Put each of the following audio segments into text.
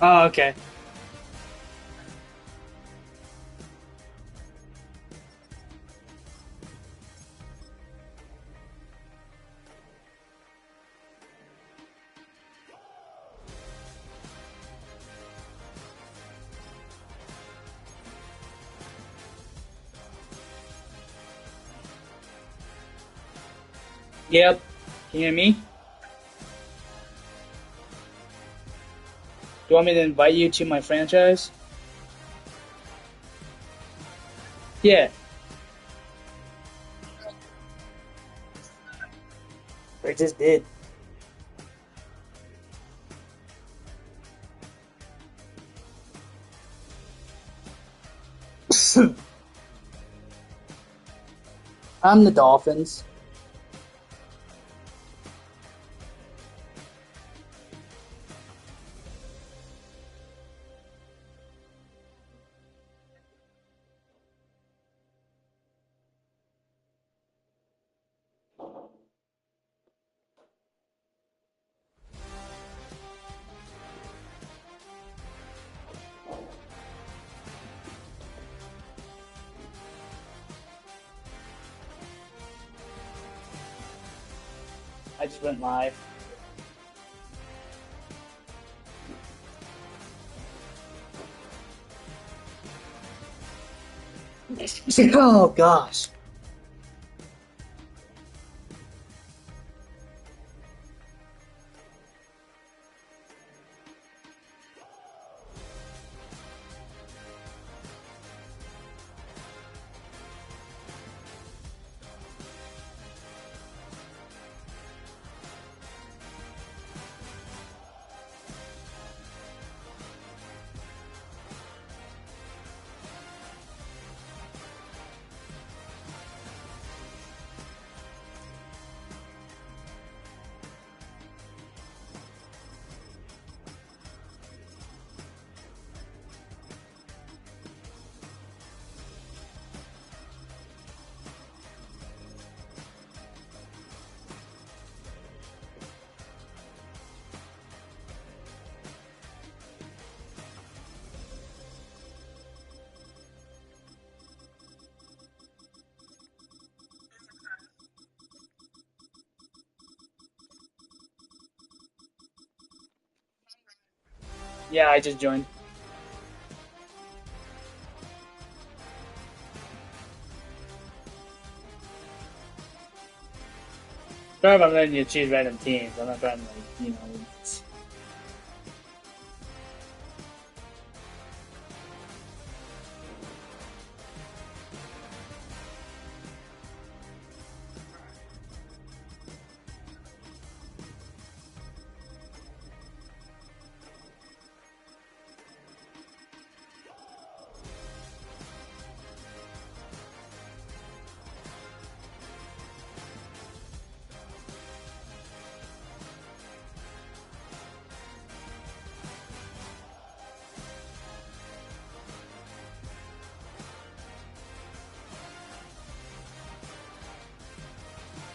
Oh, okay. Yep. Can you hear me? Do you want me to invite you to my franchise? Yeah. I just did. I'm the Dolphins. I just went live. Oh gosh. Yeah, I just joined. Sorry if I'm letting you choose random teams. I'm not trying to,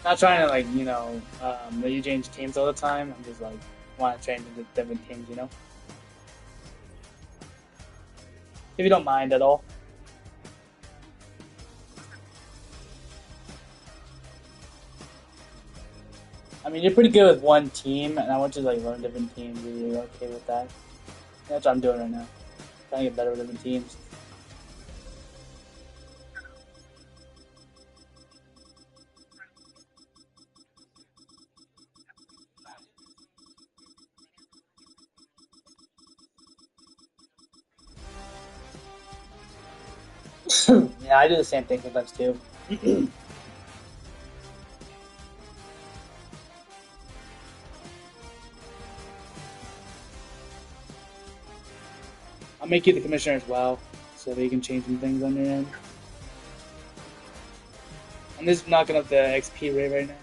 not trying to let you change teams all the time. I'm just like want to change into different teams, if you don't mind at all. I mean, you're pretty good with one team, and I want you to like learn different teams. Are you okay with that? That's what I'm doing right now. Trying to get better with different teams. Yeah, I do the same thing sometimes too. I'll make you the commissioner as well, so that you can change some things on your end. I'm just knocking up the XP rate right now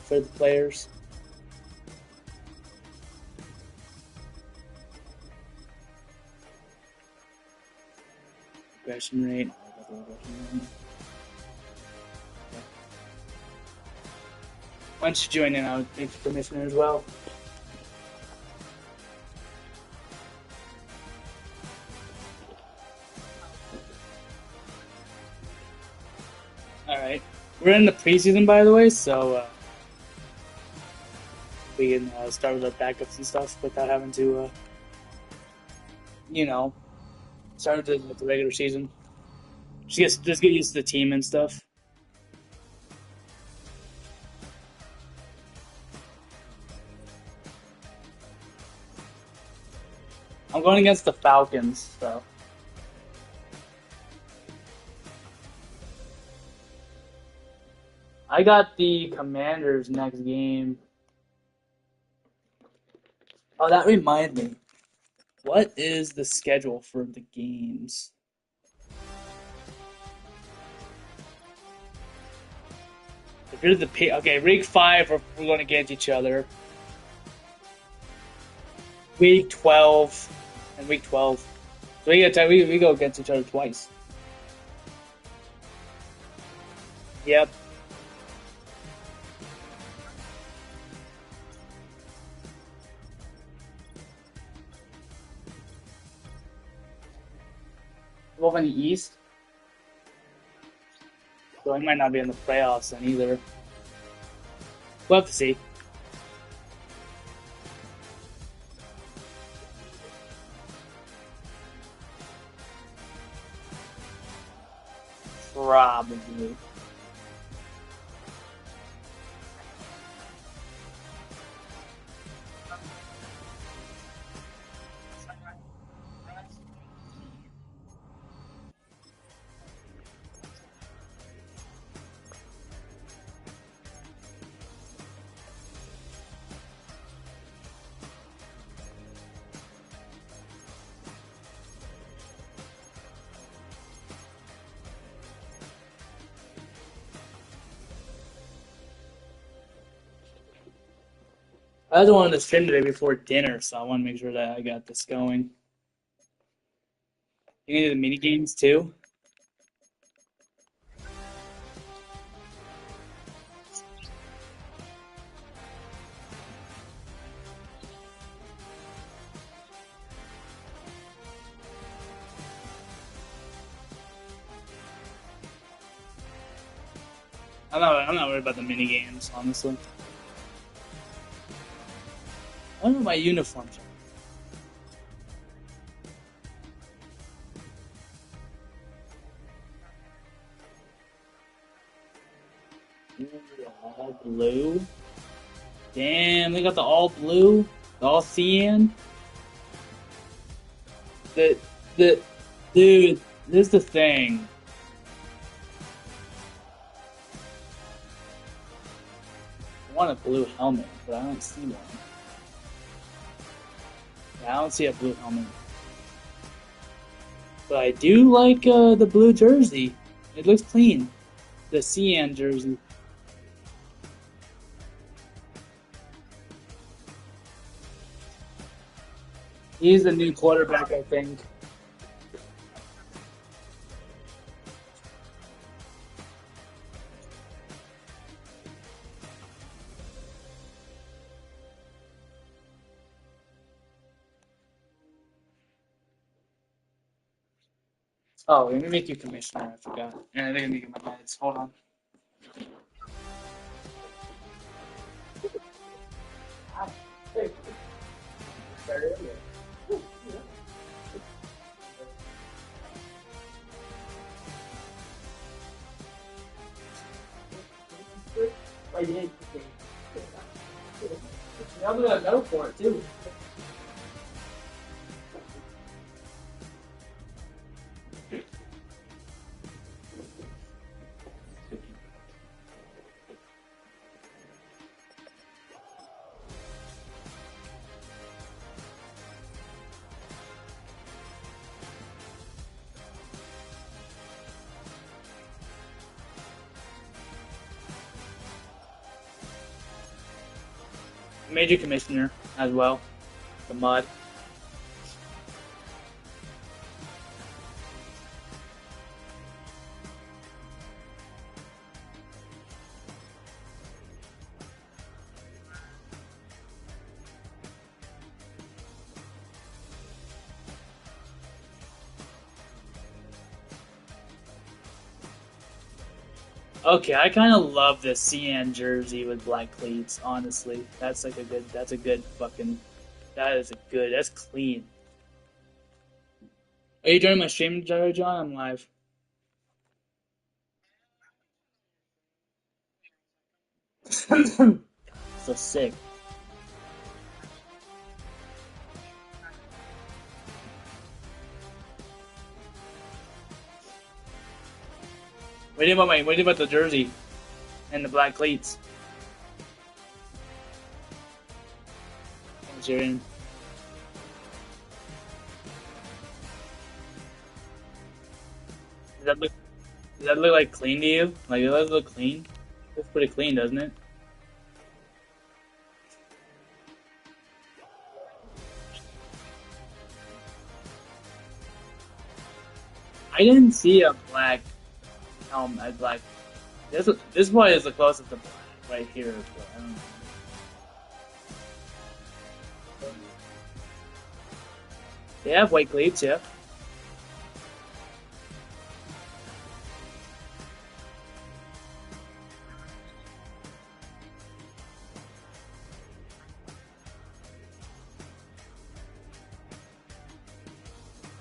for the players. Aggression rate. Once you join in, I'll make you commissioner as well. Alright. We're in the preseason, by the way, so we can start with our backups and stuff without having to, you know, start with the regular season. Just get used to the team and stuff. I'm going against the Falcons, so. I got the Commanders next game. Oh, that reminds me. What is the schedule for the games? If you're okay, week 5, we're going against each other. Week 12 and week 12. So we go against each other twice. Yep. Both in the East. So I might not be in the playoffs then either. We'll have to see. Probably. I was wanted to stream today before dinner, so I want to make sure that I got this going. You can do the mini games too. I'm not worried about the mini games, honestly. I wonder what my uniforms are. Ooh, all blue. Damn, they got the all blue, the all cyan. The dude, this is the thing. I want a blue helmet, but I don't see one. Yeah, I don't see a blue helmet. But I do like the blue jersey. It looks clean. The cyan jersey. He's the new quarterback, I think. Oh, let me make you commissioner. I forgot. Yeah, they're gonna make my meds. Hold on. I'm gonna go for it too. Major commissioner as well. The mud. Okay, I kind of love this cyan jersey with black cleats. Honestly, that's like a good. That's a good fucking. That is a good. That's clean. Are you joining my stream, John? I'm live. So sick. What do you about my? What do you about the jersey and the black cleats? Once you're in. Does that look? Does that look like clean to you? Like does that look clean? Looks pretty clean, doesn't it? I didn't see a black helmet. Black. This one is the closest to black right here. But I don't know. They have white cleats, yeah.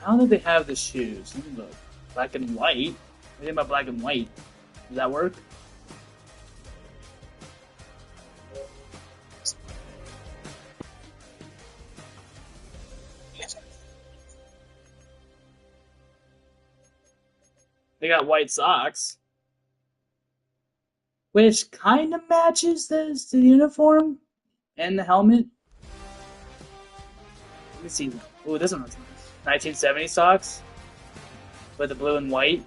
I don't think they have the shoes. Let me look. Black and white. What do you think about black and white? Does that work? They got white socks, which kind of matches the uniform and the helmet. Let me see. Ooh, this one looks nice. 1970 socks with the blue and white.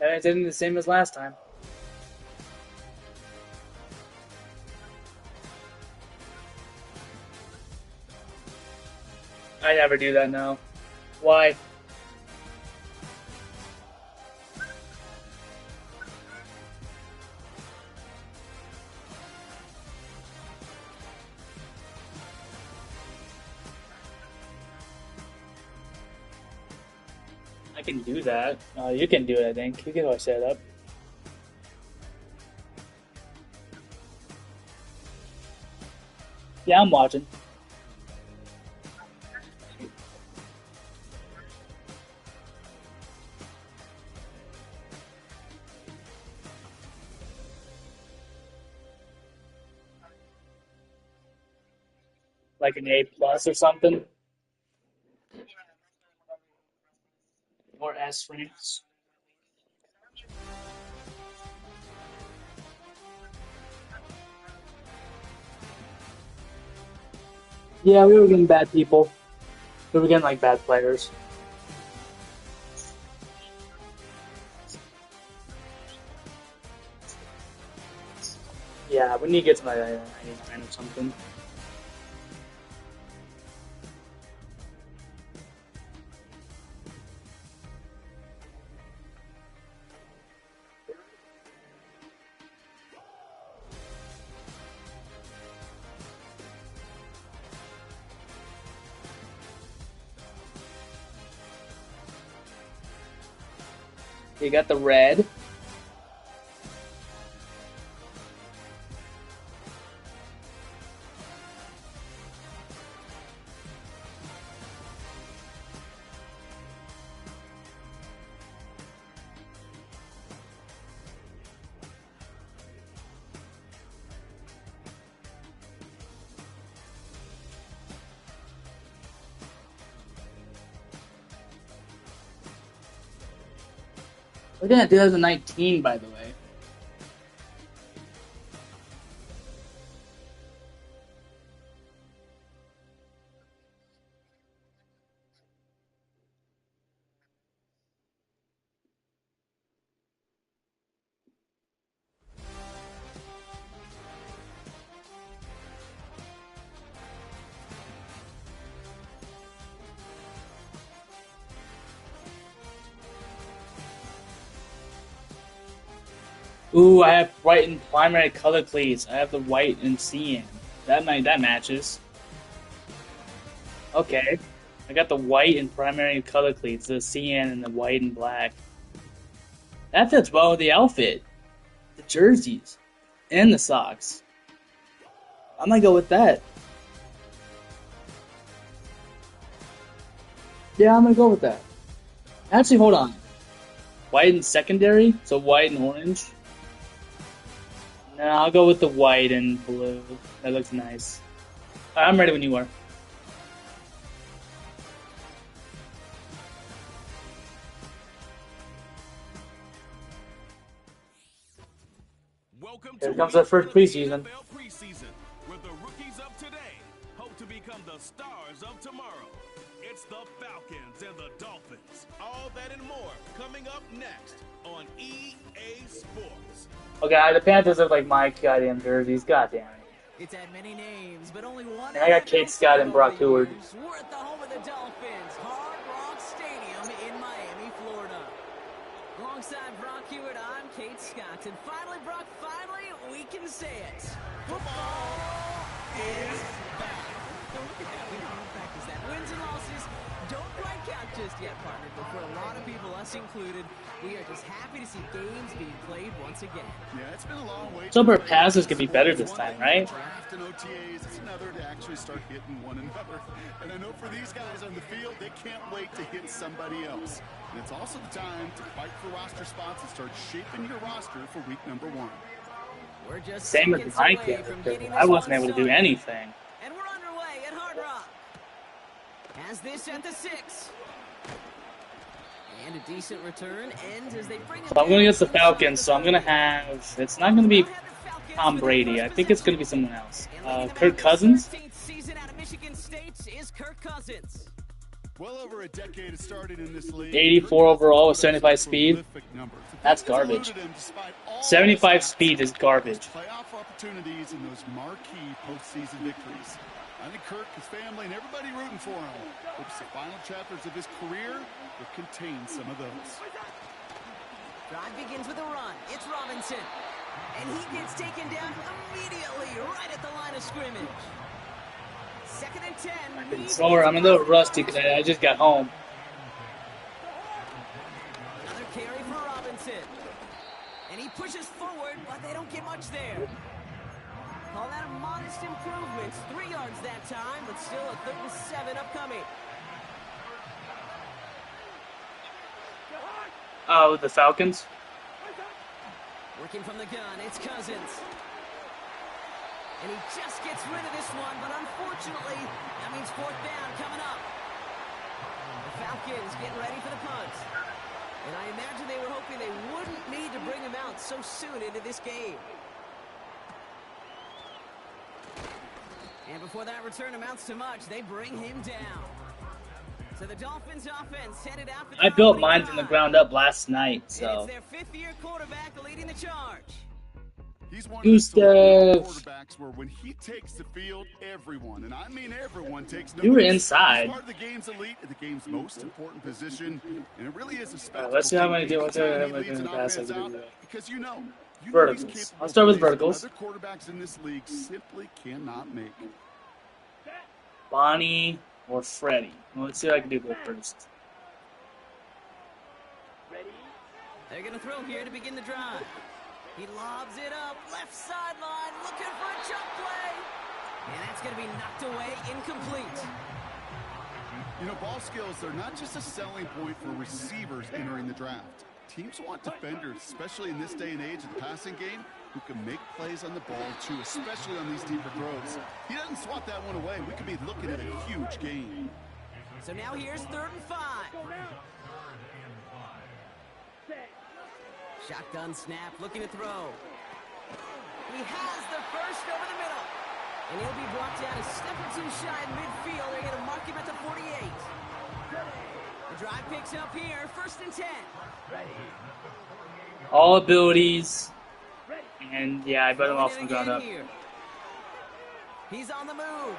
And it's the same as last time. I never do that now. Why? I can do that. You can do it, I think. You can always set it up. Yeah, I'm watching. Like an A plus or something. Or S ranks. Yeah, we were getting bad people. We were getting like bad players. Yeah, we need to get to like 99 or something. You got the red. Looking at 2019, by the way. Ooh, I have white and primary color cleats. I have the white and cyan. That matches. Okay. I got the white and primary color cleats, the cyan and the white and black. That fits well with the outfit. The jerseys. And the socks. I'm gonna go with that. Yeah, I'm gonna go with that. Actually, hold on. White and secondary? So white and orange? No, I'll go with the white and blue. That looks nice. I'm ready when you are. Here comes our first preseason. Where the rookies of today hope to become the stars of tomorrow. It's the Falcons and the Dolphins. All that and more coming up next on EA Sports. Okay, the Panthers look like my goddamn jerseys. Goddamn it. It's had many names, but only one. And I got Kate Scott and Brock Howard. We're at the home of the Dolphins, Hard Rock Stadium in Miami, Florida. Alongside Brock Howard, I'm Kate Scott. And finally, Brock, we can say it. Football is back. We don't practice that. Wins and losses don't quite count just yet, partner. But for a lot of people, us included, we are just happy to see games being played once again. Yeah, it's been a long way. Some of our passes could be better this time, right? Draft and OTAs, it's another to actually start hitting one another. And I know for these guys on the field, they can't wait to hit somebody else. And it's also the time to fight for roster spots and start shaping your roster for week number 1. We're just same as my kid. I wasn't able to do anything. And we're underway at Hard Rock. Has this at the 6. And a decent return ends as they bring So I'm going against the Falcons, so I'm going to have... It's not going to be Tom Brady. I think it's going to be someone else. Kirk Cousins? Well over a decade has started in this league. 84 overall with 75 speed. That's garbage. 75 speed is garbage. Playoff opportunities and those marquee postseason victories. I think Kirk, his family, and everybody rooting for him. Hopes the final chapters of his career will contain some of those. Drive begins with a run. It's Robinson. And he gets taken down immediately right at the line of scrimmage. 2nd and 10. Sorry, I'm a little rusty because I just got home. Another carry for Robinson. And he pushes forward, but they don't get much there. Call that a modest improvement. 3 yards that time, but still a 3rd and 7 upcoming. Oh, the Falcons? Working from the gun, it's Cousins. And he just gets rid of this one, but unfortunately, that means 4th down coming up. The Falcons getting ready for the punt. And I imagine they were hoping they wouldn't need to bring him out so soon into this game. And before that return amounts to much, they bring him down. So the Dolphins offense headed out for the I built mine from the ground up last night, so. And it's their 5th-year quarterback leading the charge. He's one of those quarterbacks where when he takes the field, everyone, and I mean everyone, takes notice. You were inside. He's part of the game's elite at the game's most important position, and it really is a special. Let's see how many do. Let's see how many pass I can do. Because you know verticals. I'll start with verticals. Other quarterbacks in this league simply cannot make. Bonnie or Freddie. Well, let's see what I can do first. They're going to throw here to begin the drive. He lobs it up, left sideline, looking for a jump play. And that's going to be knocked away, incomplete. You know, ball skills, they're not just a selling point for receivers entering the draft. Teams want defenders, especially in this day and age of the passing game, who can make plays on the ball, too, especially on these deeper throws. He doesn't swat that one away. We could be looking at a huge game. So now here's 3rd and 5. Shotgun snap, looking to throw. He has the first over the middle. And he'll be brought down a step or 2 shy in midfield. They're going to mark him at the 48. The drive picks up here, 1st and 10. All abilities. And yeah, I bet him off from ground up. He's on the move.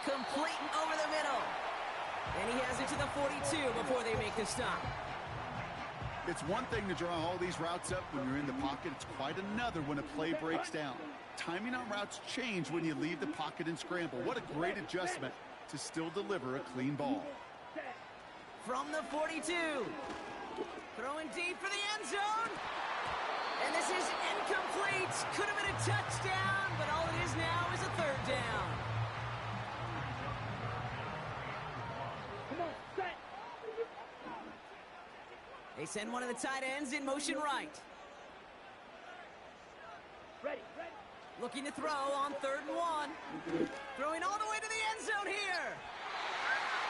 Complete over the middle. And he has it to the 42 before they make the stop. It's one thing to draw all these routes up when you're in the pocket. It's quite another when a play breaks down. Timing on routes change when you leave the pocket and scramble. What a great adjustment to still deliver a clean ball. From the 42. Throwing deep for the end zone. And this is incomplete. Could have been a touchdown, but all it is now is a third down. They send one of the tight ends in motion right. Ready. Looking to throw on 3rd and 1. Throwing all the way to the end zone here.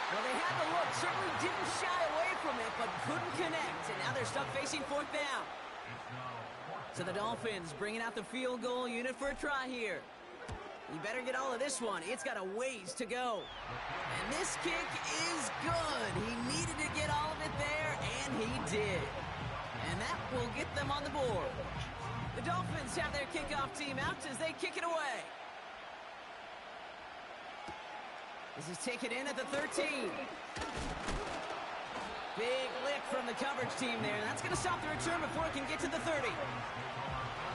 Well, they had the look. Certainly didn't shy away from it, but couldn't connect. And now they're stuck facing 4th down. So the Dolphins bringing out the field goal unit for a try here. You better get all of this one. It's got a ways to go. And this kick is good. He needed to get all of it there, and he did. And that will get them on the board. The Dolphins have their kickoff team out as they kick it away. This is taken in at the 13. Big lick from the coverage team there. That's going to stop the return before it can get to the 30.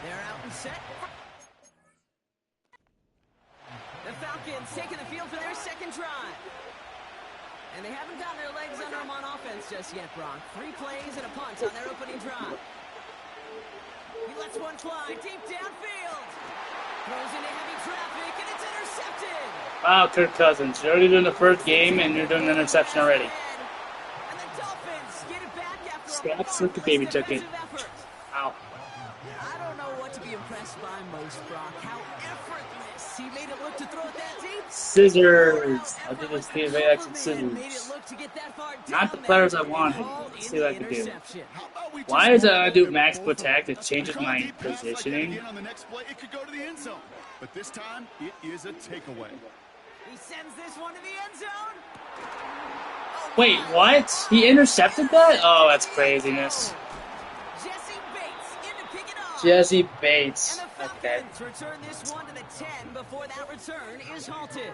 They're out and set. The Falcons taking the field for their second drive. And they haven't gotten their legs under them on offense just yet, Brock. 3 plays and a punt on their opening drive. He lets one fly deep downfield. Throws into heavy traffic, and it's intercepted. Wow, Kirk Cousins. You're already doing the first game, and you're doing an interception already. And the Dolphins get it back after Snaps like the baby took it. Wow. I don't know what to be impressed by most, Brock. How effortless he made it look to throw it that deep. Scissors. I'll do this PFA action scissors. Not the players I wanted. Let's see what I can do. Why is I do max protect? It changes my positioning. On the next play, it could go to the end zone. But this time, it is a takeaway. He sends this one to the end zone. Wait, what? He intercepted that? Oh, that's craziness. Jesse Bates in to pick it up. Jesse Bates. And the Okay. Falcons return this one to the 10 before that return is halted.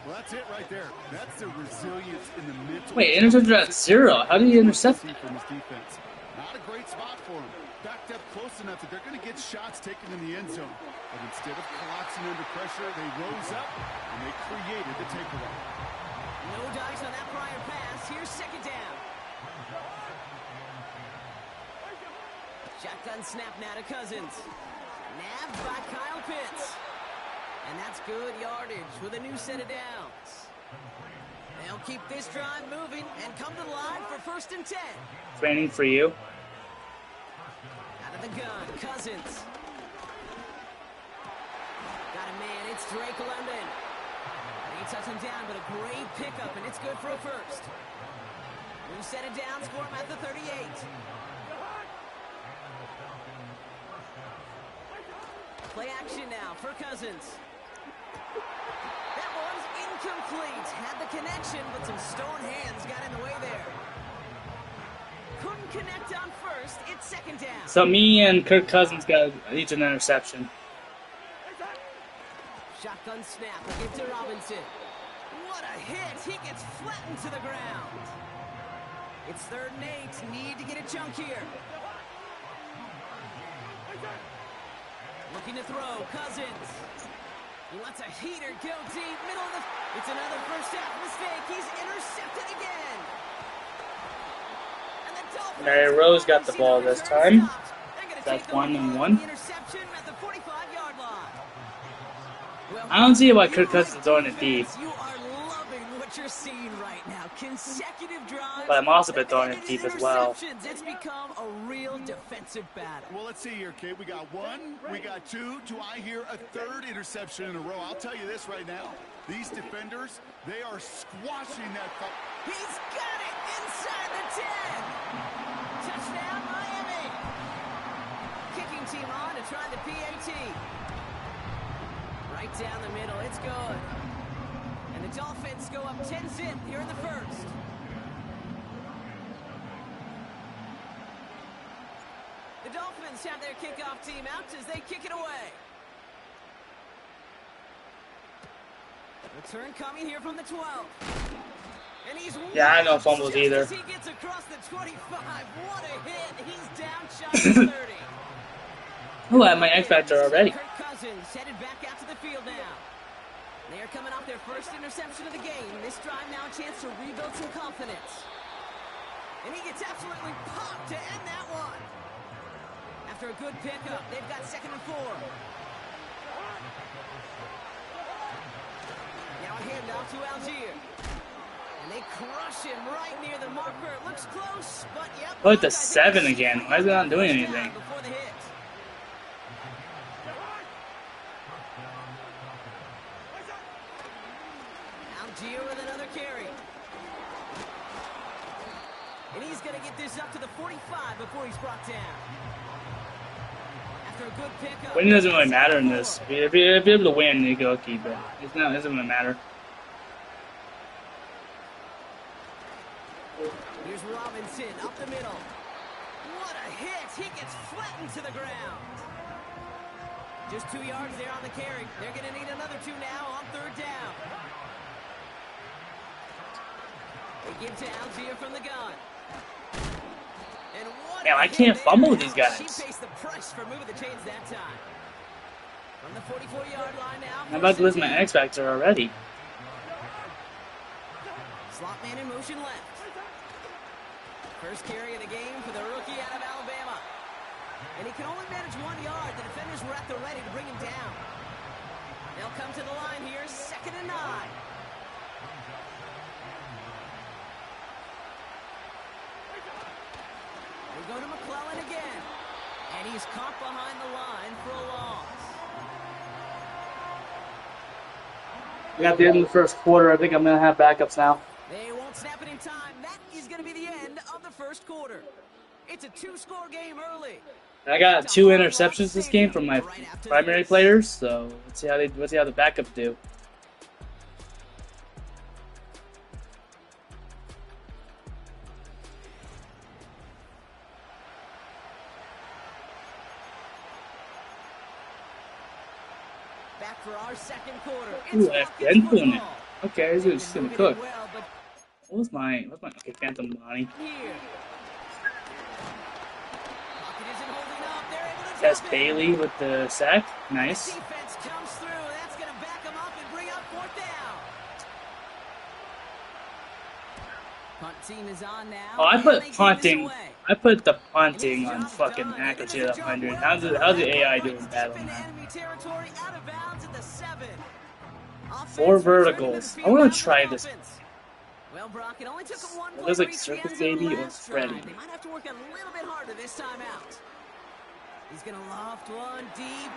Well, that's it right there. That's the resilience in the mental. Wait, intercepted at 0. How did he intercept it? From his defense. Not a great spot for him. Backed up close enough that they're going to get shots taken in the end zone. But instead of collapsing under pressure, they rose up and they created the takeaway. No dice on that prior pass. Here's 2nd down. Shotgun snap now to Cousins. Nabbed by Kyle Pitts. And that's good yardage with a new set of downs. They'll keep this drive moving and come to the line for 1st and 10. Training for you. Out of the gun, Cousins. Got a man, it's Drake London. They touch him down, but a great pickup, and it's good for a 1st. New set of downs for him at the 38. Play action now for Cousins. That one's incomplete. Had the connection, but some stone hands got in the way there. Couldn't connect on 1st. It's 2nd down. So me and Kirk Cousins got each an interception. Shotgun snap. We'll give to Robinson. What a hit. He gets flattened to the ground. It's 3rd and 8. Need to get a chunk here. Looking to throw. Cousins. He lets a heater go deep. Middle of the... It's another first half mistake. He's intercepted again. And the Dolphins... Mary Rose got the ball this time. That's 1 and 1. Interception at the 45-yard line. Well, I don't see why Kirk Cousins is throwing it deep. You are loving what you're seeing right now. Consecutive drives. But I'm also been throwing it deep as well. It's become a real defensive battle. Well, let's see here, kid. We got 1, we got 2. Do I hear a 3rd interception in a row? I'll tell you this right now. These defenders, they are squashing that ball. He's got it inside the 10. Touchdown, Miami. Kicking team on to try the PAT. Right down the middle. It's good. And the Dolphins go up 10-zip here in the 1st. The Dolphins have their kickoff team out as they kick it away. Return coming here from the 12. And he's Yeah, I don't fumbles either. as he gets across the 25. What a hit. He's down shy of 30. Oh, I have my X Factor already. Kirk Cousins headed back out to the field now. They are coming off their first interception of the game. This drive now a chance to rebuild some confidence. And he gets absolutely popped to end that one. After a good pickup, they've got 2nd and 4. Now a handoff to Algier. And they crush him right near the marker. It looks close, but yep. Oh, it's a 7 again. Why is it not doing anything? Before the hit. Algier with another carry. And he's going to get this up to the 45 before he's brought down. After a good pickup. Winning doesn't really matter in this. If you're able to win, you go keep it. It doesn't really matter. Here's Robinson up the middle. What a hit! He gets flattened to the ground. Just 2 yards there on the carry. They're going to need another 2 now on 3rd down. They give to Algier from the gun. And what Man, I can't fumble with these guys. She faced the price for moving the chains that time. From the 44-yard line now. I'm about to lose my X Factor already. Slot man in motion left. First carry of the game for the rookie out of Alabama. And he can only manage 1 yard. The defenders were at the ready to bring him down. They'll come to the line here, 2nd and 9. We go to McClellan again. And he's caught behind the line for a loss. We got the end of the first quarter. I think I'm going to have backups now. They won't snap it in time. That is going to be the end of the first quarter. It's a 2-score game early. I got 2 interceptions this game from my primary players, so let's see how the backups do. Back for our 2nd quarter. Ooh, I have Denton. Okay, he's just gonna cook. What's my okay, Phantom Bonnie. That's Bailey with the sack. Nice. Defense comes through. That's going to back him up and bring up 4th down. Punt team is on now. Oh, I put punting. I put the punting on fucking accuracy at 100. How's the AI doing bad on that? 4 verticals. I want to try this. Well, Brock, it only took one It looks like Circus Baby or Freddy. They might have to work a little bit harder this time out. He's going to loft one deep.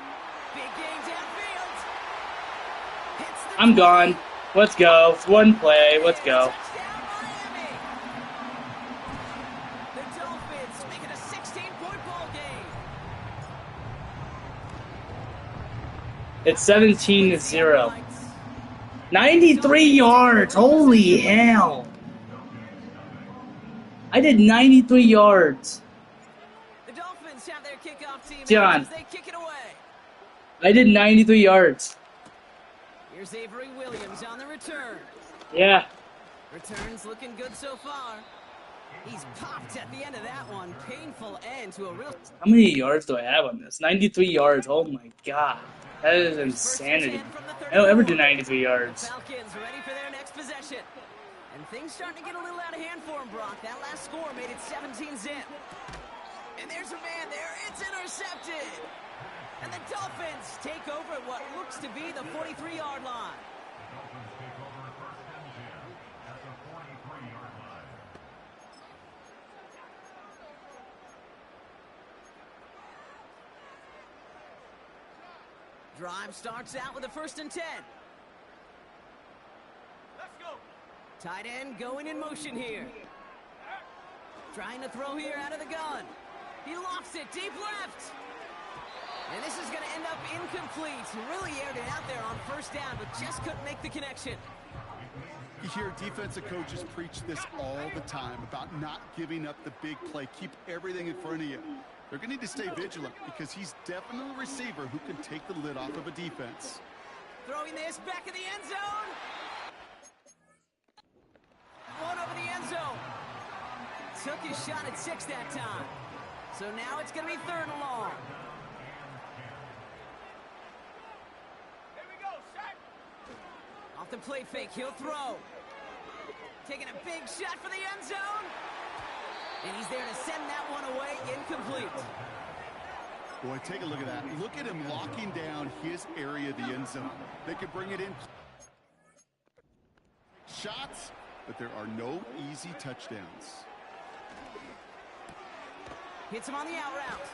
Big game downfield. I'm gone. Let's go. It's 1 play. Let's go. The Dolphins make it a 16-point ball game. It's 17-0. 93 yards. Holy hell. I did 93 yards. The Dolphins have their kickoff team John. as they kick it away. I did 93 yards. Here's Avery Williams on the return. Yeah. Returns looking good so far. He's popped at the end of that one. Painful end to a real... How many yards do I have on this? 93 yards. Oh my god. That is insanity. I don't ever do 93 yards. Falcons ready for their next possession. And things starting to get a little out of hand for him, Brock. That last score made it 17-zip. And there's a man there. It's intercepted. And the Dolphins take over at what looks to be the 43-yard line. Drive starts out with a 1st and 10. Let's go. Tight end going in motion here. Trying to throw here out of the gun. He lofts it deep left. And this is going to end up incomplete. Really aired it out there on 1st down, but just couldn't make the connection. You hear defensive coaches preach this all the time about not giving up the big play. Keep everything in front of you. They're going to need to stay vigilant because he's definitely a receiver who can take the lid off of a defense. Throwing this back in the end zone. took his shot at 6 that time. So now it's going to be 3rd and long. Off the plate fake, he'll throw. Taking a big shot for the end zone. And he's there to send that one away, incomplete. Boy, take a look at that. Look at him locking down his area of the end zone. They can bring it in. Shots, but there are no easy touchdowns. Hits him on the out route.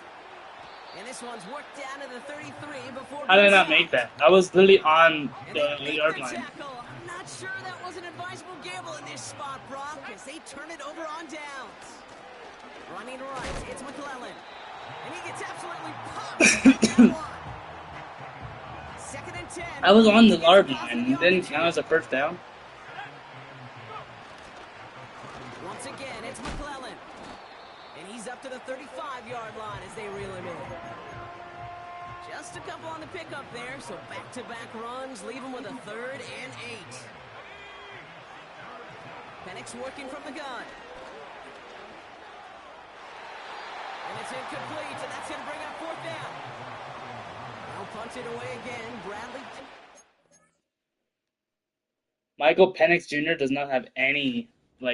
And this one's worked down to the 33 before... How did I not make that? I was literally on the yard line. I'm not sure that was an advisable gamble in this spot, Brock, as they turn it over on downs. Running right, it's McClellan. And he gets absolutely popped. 2nd and 10. I was on the yard line and didn't count as a first down. Once again, it's McClellan. And he's up to the 35-yard line as they reel him in. Just a couple on the pickup there, so back-to-back runs leave him with a 3rd and 8. Penix working from the gun. And it's incomplete, and that's going to bring up 4th down. Now punted away again, Bradley. Michael Penix Jr. does not have any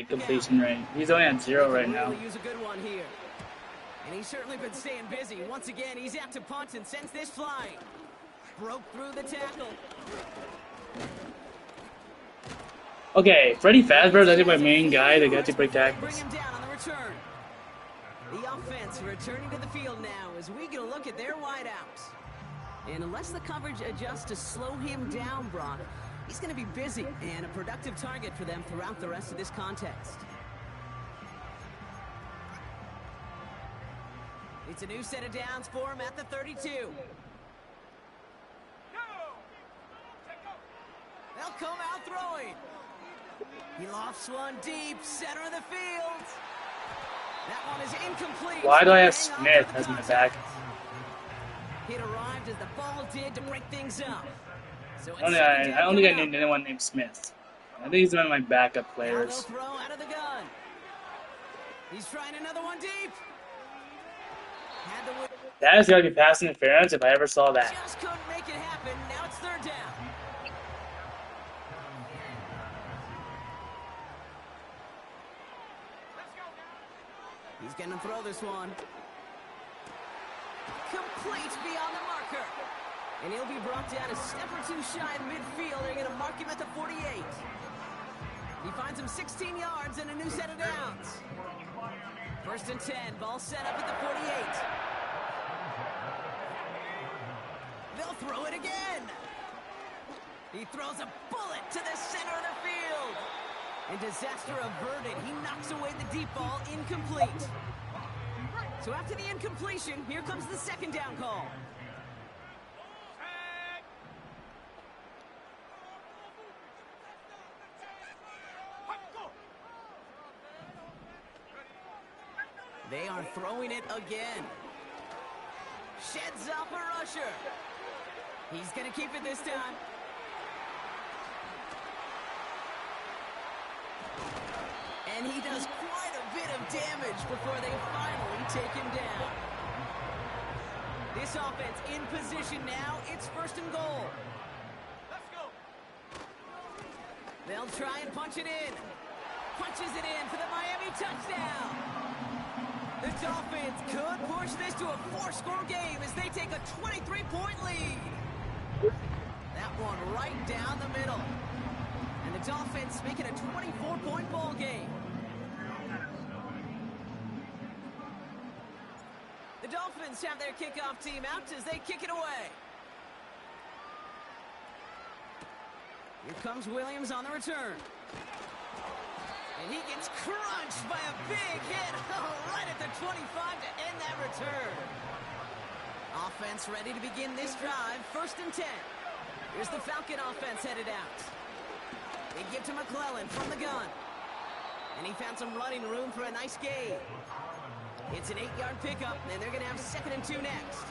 completion rate. He's only at 0 right now. Use a good one here. And he's certainly been staying busy. Once again, he's out to punt and sends this flying. Broke through the tackle. Okay, Freddie Fazbear is actually my main guy to get to break tackles. Bring him down on the return. The offense returning to the field now as we get a look at their wideouts. And unless the coverage adjusts to slow him down, Brock, he's going to be busy and a productive target for them throughout the rest of this contest. It's a new set of downs for him at the 32. They'll come out throwing. He lofts one deep, center of the field. That one is incomplete. Why do I have Smith as my back? It arrived as the ball did to break things up. So I only got named anyone named Smith. I think he's one of my backup players. Throw out of the gun. He's trying another one deep. That has got to be pass interference if I ever saw that. Just couldn't make it happen. Now it's 3rd down. He's going to throw this one. Complete beyond the marker. And he'll be brought down a step or 2 shy of midfield. They're going to mark him at the 48. He finds him 16 yards and a new set of downs. 1st and 10. Ball set up at the 48. They'll throw it again. He throws a bullet to the center of the field. And disaster averted. He knocks away the deep ball, incomplete. So after the incompletion, here comes the 2nd down call. They are throwing it again. Sheds off a rusher. He's going to keep it this time. And he does quite a bit of damage before they finally take him down. This offense in position now. It's 1st and goal. Let's go. They'll try and punch it in. Punches it in for the Miami touchdown. The Dolphins could push this to a 4-score game as they take a 23-point lead. That one right down the middle. And the Dolphins make it a 24-point ball game. The Dolphins have their kickoff team out as they kick it away. Here comes Williams on the return. And he gets crunched by a big hit right at the 25 to end that return. Offense ready to begin this drive. 1st and 10. Here's the Falcon offense headed out. They give to McClellan from the gun. And he found some running room for a nice gain. It's an 8-yard pickup, and they're going to have 2nd and 2 next.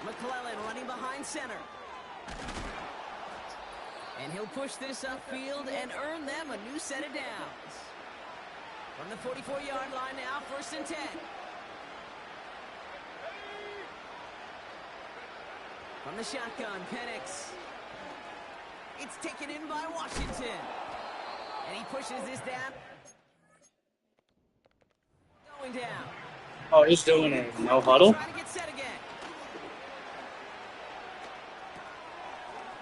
McClellan running behind center. And he'll push this upfield and earn them a new set of downs. From the 44-yard line now, 1st and 10. From the shotgun, Penix. It's taken in by Washington. And he pushes this down. Going down. Oh, he's doing it. No huddle? Trying to get set again.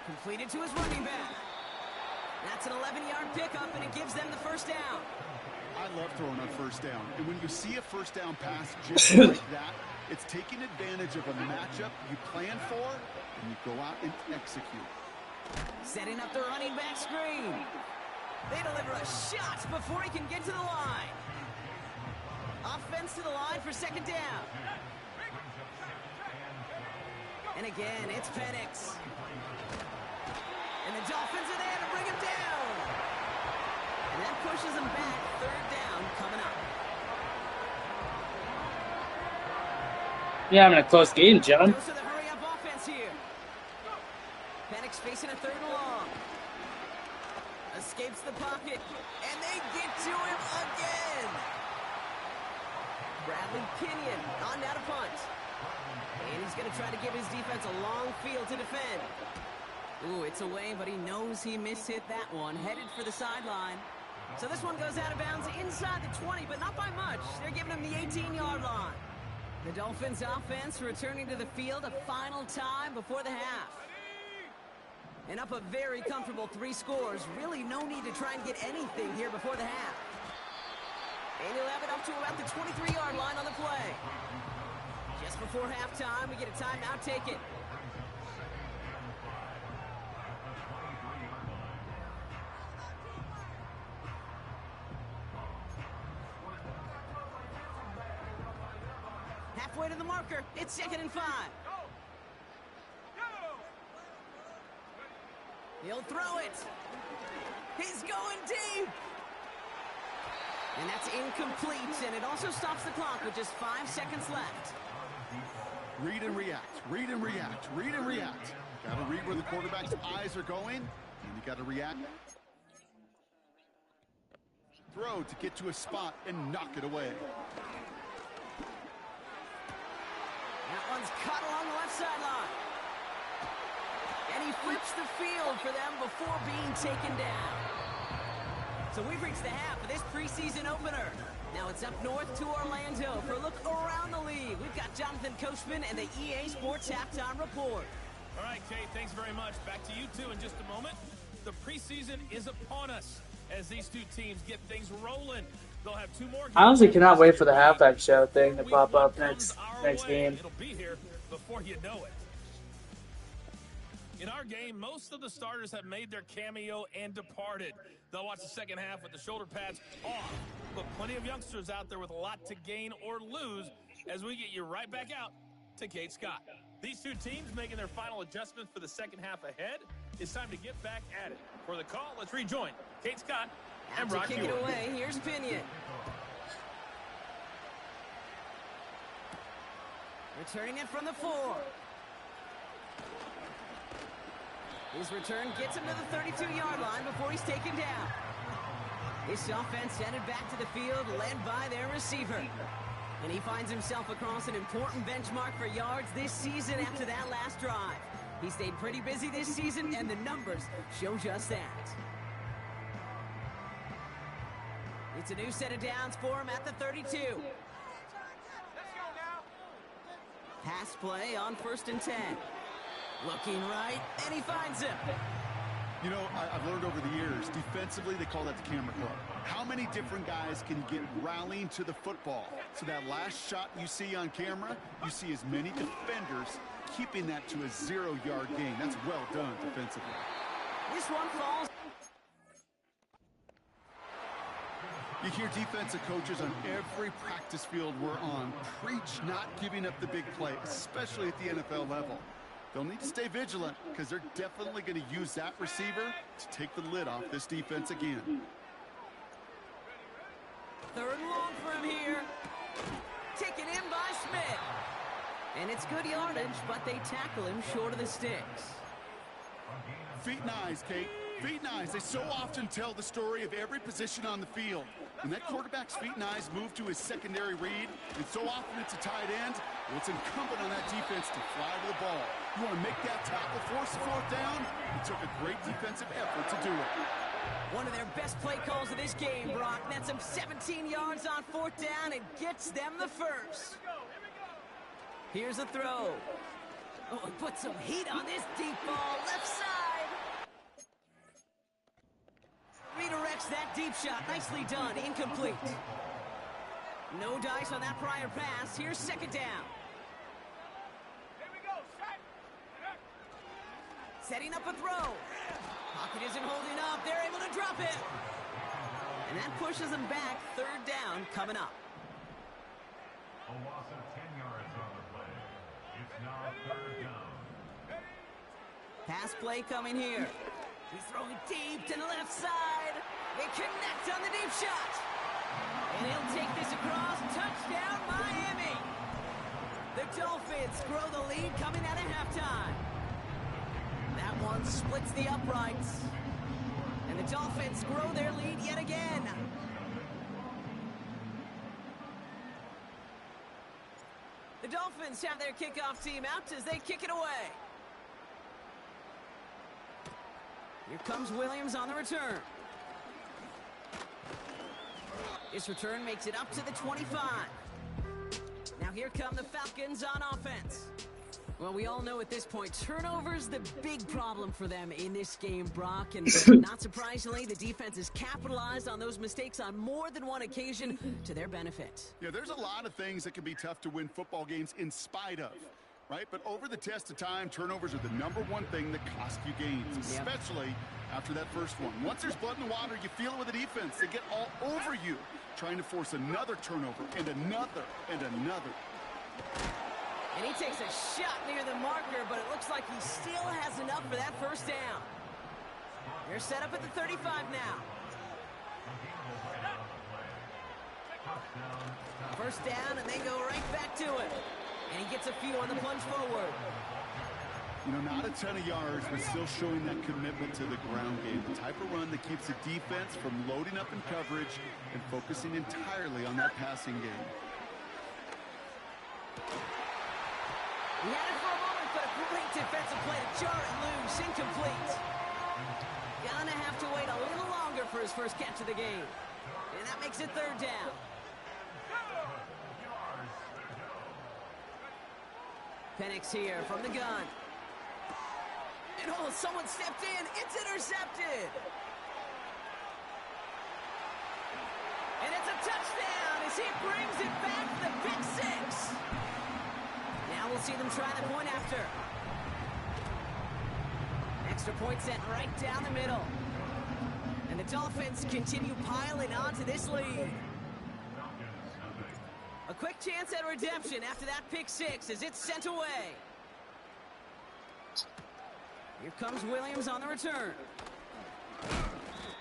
Completed to his running back. That's an 11-yard pickup, and it gives them the 1st down. I love throwing on 1st down. And when you see a 1st down pass just like that, it's taking advantage of a matchup you plan for, and you go out and execute. Setting up the running back screen. They deliver a shot before he can get to the line. Offense to the line for 2nd down. And again, it's Penix. And the Dolphins are there to bring him down. And that pushes him back. 3rd down coming up. Yeah, having a close game, John. Goes to the hurry-up offense here. Penix facing a 3rd and long. Escapes the pocket. And they get to him again. Bradley Pinion on down to punt. And he's going to try to give his defense a long field to defend. Ooh, it's away, but he knows he mishit that one. Headed for the sideline. So this one goes out of bounds inside the 20, but not by much. They're giving him the 18-yard line. The Dolphins offense returning to the field a final time before the half. And up a very comfortable 3 scores. Really no need to try and get anything here before the half. And he'll have it up to about the 23-yard line on the play. Just before halftime, we get a timeout taken. Halfway to the marker, it's 2nd and 5. He'll throw it. He's going deep. And that's incomplete, and it also stops the clock with just 5 seconds left. Read and react, read and react, read and react. Got to read where the quarterback's eyes are going, and you got to react. Throw to get to a spot and knock it away. That one's cut along the left sideline. And he flips the field for them before being taken down. So we've reached the half of this preseason opener. Now it's up north to Orlando for a look around the league. We've got Jonathan Coachman and the EA Sports Halftime Report. All right, Kate, thanks very much. Back to you two in just a moment. The preseason is upon us as these two teams get things rolling. They'll have 2 more games. I honestly cannot wait for the halftime show thing to pop up next game. It'll be here before you know it. In our game, most of the starters have made their cameo and departed. They'll watch the second half with the shoulder pads off. But plenty of youngsters out there with a lot to gain or lose as we get you right back out to Kate Scott. These two teams making their final adjustments for the second half ahead. It's time to get back at it. For the call, let's rejoin Kate Scott and Brock Kick it away. Here's Pinion. Returning it from the 4. His return gets him to the 32-yard line before he's taken down. This offense headed back to the field, led by their receiver. And he finds himself across an important benchmark for yards this season after that last drive. He stayed pretty busy this season, and the numbers show just that. It's a new set of downs for him at the 32. Pass play on 1st and 10. Looking right, and he finds him. You know, I've learned over the years, defensively, they call that the camera club. How many different guys can you get rallying to the football? So that last shot you see on camera, you see as many defenders keeping that to a 0-yard gain. That's well done defensively. This one falls. You hear defensive coaches on every practice field we're on preach not giving up the big play, especially at the NFL level. They'll need to stay vigilant because they're definitely going to use that receiver to take the lid off this defense again. 3rd and long for him here. Taken in by Smith. And it's good yardage, but they tackle him short of the sticks. Feet and eyes, Kate. feet and eyes, they so often tell the story of every position on the field. When that quarterback's feet and eyes move to his secondary read, and so often it's a tight end, well, it's incumbent on that defense to fly to the ball. You want to make that tackle, force the fourth down? It took a great defensive effort to do it. One of their best play calls of this game, Brock. Nets them 17 yards on fourth down and gets them the first. Here's a throw. Oh, put some heat on this deep ball, left side. Redirects that deep shot. Nicely done. Incomplete. No dice on that prior pass. Here's second down. Setting up a throw. Pocket isn't holding up. They're able to drop it. And that pushes them back. Third down coming up. A loss of 10 yards on the play. It's now third down. Pass play coming here. He's throwing deep to the left side. They connect on the deep shot. And he'll take this across. Touchdown, Miami. The Dolphins grow the lead coming out of halftime. That one splits the uprights. And the Dolphins grow their lead yet again. The Dolphins have their kickoff team out as they kick it away. Here comes Williams on the return. This return makes it up to the 25. Now here come the Falcons on offense. Well, we all know at this point, turnovers the big problem for them in this game, Brock. And not surprisingly, the defense has capitalized on those mistakes on more than one occasion to their benefit. Yeah, there's a lot of things that can be tough to win football games in spite of, right? But over the test of time, turnovers are the #1 thing that cost you games, especially after that first one. Once there's blood in the water, you feel it with the defense. They get all over you, trying to force another turnover and another and another. And he takes a shot near the marker, but it looks like he still has enough for that first down. They're set up at the 35 now. First down, and they go right back to it. And he gets a few on the plunge forward. You know, not a ton of yards, but still showing that commitment to the ground game. The type of run that keeps the defense from loading up in coverage and focusing entirely on that passing game. He had it for a moment, but a great defensive play to jar it loose. Incomplete. Gonna have to wait a little longer for his first catch of the game. And that makes it third down. Penix here from the gun. And oh, someone stepped in. It's intercepted. And it's a touchdown as he brings it back to the pick six. Now we'll see them try the point after. Extra point sent right down the middle. And the Dolphins continue piling on to this lead. A quick chance at redemption after that pick six as it's sent away. Here comes Williams on the return.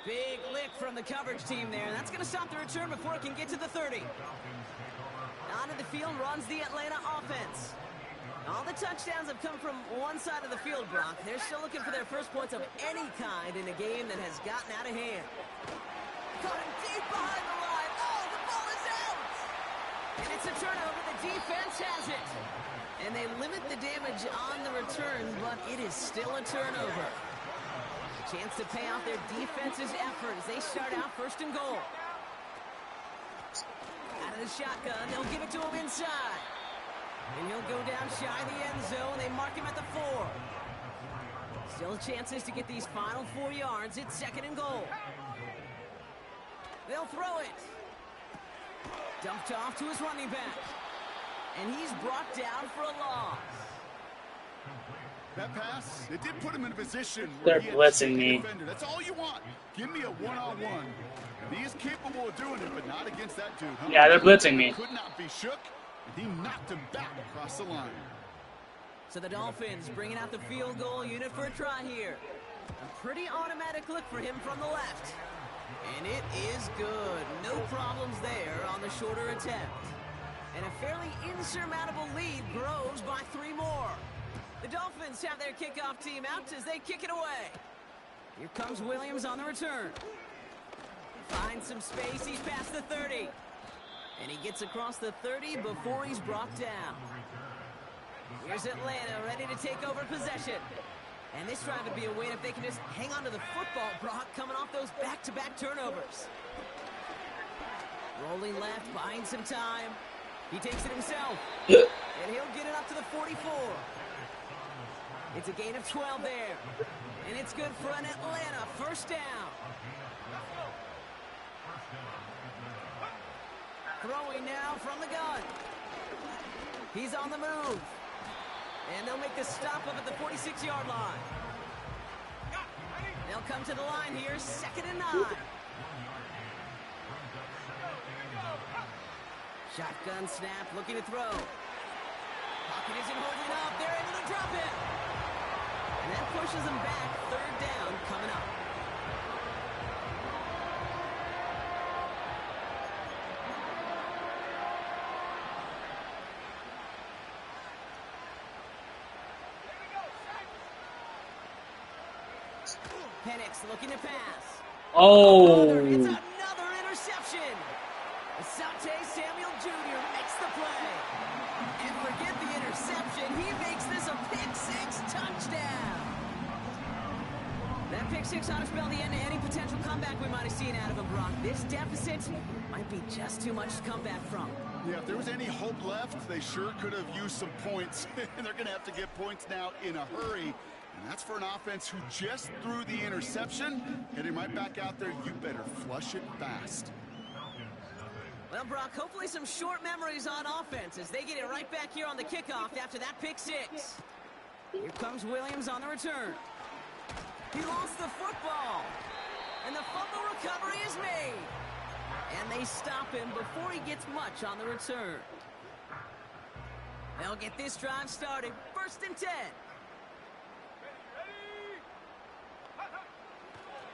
Big lick from the coverage team there. That's going to stop the return before it can get to the 30. Onto the field runs the Atlanta offense. All the touchdowns have come from one side of the field, Brock. They're still looking for their first points of any kind in a game that has gotten out of hand. Caught him deep behind the line. Oh, the ball is out! And it's a turnover. The defense has it. And they limit the damage on the return, but it is still a turnover. A chance to pay off their defense's effort as they start out first and goal. Out of the shotgun, they'll give it to him inside. And he'll go down shy of the end zone. They mark him at the 4. Still chances to get these final 4 yards. It's second and goal. They'll throw it. Dumped off to his running back. And he's brought down for a loss. That pass, it did put him in a position where They're blitzing me. Defender. That's all you want. Give me a one-on-one. He is capable of doing it, but not against that dude. Huh? Yeah, they're blitzing me. Could not be shook. He knocked him back across the line. So the Dolphins bringing out the field goal unit for a try here. A pretty automatic look for him from the left. And it is good. No problems there on the shorter attempt. And a fairly insurmountable lead grows by 3 more. The Dolphins have their kickoff team out as they kick it away. Here comes Williams on the return. Finds some space, he's past the 30. And he gets across the 30 before he's brought down. Here's Atlanta ready to take over possession. And this drive would be a win if they can just hang on to the football, Brock, coming off those back-to-back turnovers. Rolling left, buying some time. He takes it himself. And he'll get it up to the 44. It's a gain of 12 there. And it's good for an Atlanta first down. Throwing now from the gun. He's on the move. And they'll make the stop up at the 46-yard line. They'll come to the line here, 2nd and 9. Shotgun snap, looking to throw. Pocket isn't holding up. They're able to drop it. And that pushes them back. 3rd down coming up. Penix looking to pass. Oh. It's another interception. Asante Samuel Jr. makes the play. And forget the interception. He makes this a pick-6 touchdown. That pick-6 ought to spell the end to any potential comeback we might have seen out of him, Brock. This deficit might be just too much to come back from. Yeah, if there was any hope left, they sure could have used some points. And they're going to have to get points now in a hurry. And that's for an offense who just threw the interception. Heading right back out there, you better flush it fast. Well, Brock, hopefully some short memories on offense as they get it right back here on the kickoff after that pick-6. Here comes Williams on the return. He lost the football. And the fumble recovery is made. And they stop him before he gets much on the return. They'll get this drive started. 1st and 10.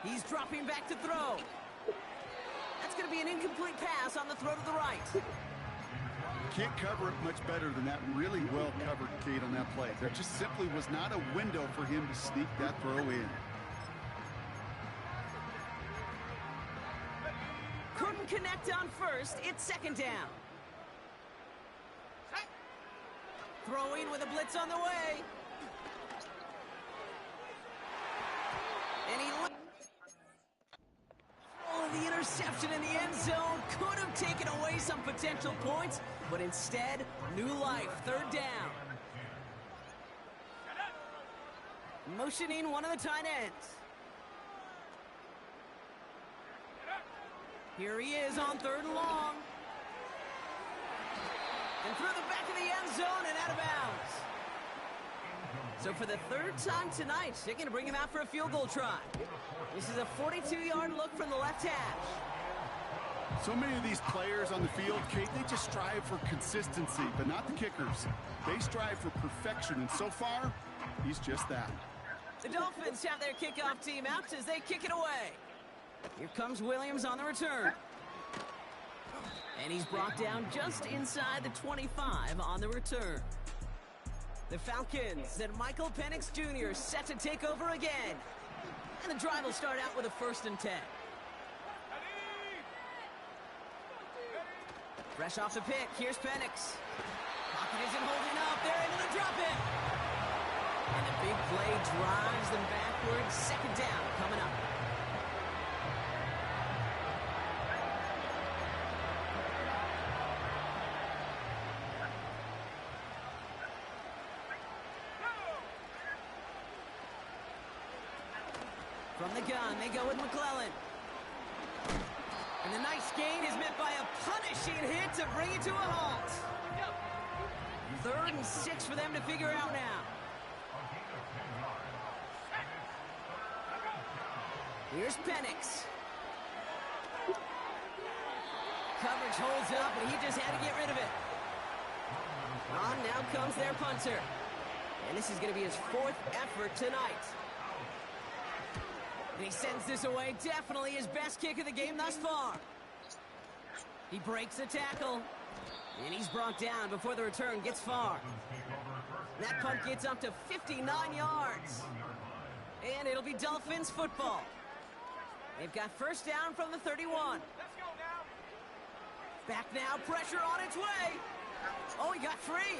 He's dropping back to throw. That's going to be an incomplete pass on the throw to the right. Can't cover it much better than that. Really well covered, Kate, on that play. There just simply was not a window for him to sneak that throw in. Couldn't connect on 1st. It's 2nd down. Throwing with a blitz on the way. And he the interception in the end zone could have taken away some potential points, but instead, new life, 3rd down. Motioning one of the tight ends. Here he is on 3rd and long. And through the back of the end zone and out of bounds. So for the 3rd time tonight, they're going to bring him out for a field goal try. This is a 42-yard look from the left hash. So many of these players on the field, Kate, they just strive for consistency, but not the kickers. They strive for perfection, and so far, he's just that. The Dolphins have their kickoff team out as they kick it away. Here comes Williams on the return. And he's brought down just inside the 25 on the return. The Falcons and Michael Penix Jr. set to take over again. And the drive will start out with a 1st and 10. Fresh off the pick, here's Penix. Pocket isn't holding up, they're able to drop it. And the big play drives them backwards. 2nd down coming up. From the gun, they go with McClellan. And the nice gain is met by a punishing hit to bring it to a halt. 3rd and 6 for them to figure out now. Here's Penix. Coverage holds up, and he just had to get rid of it. On now comes their punter. And this is going to be his 4th effort tonight. And he sends this away. Definitely his best kick of the game thus far. He breaks the tackle. And he's brought down before the return gets far. That punt gets up to 59 yards. And it'll be Dolphins football. They've got first down from the 31. Back now, pressure on its way. Oh, he got free.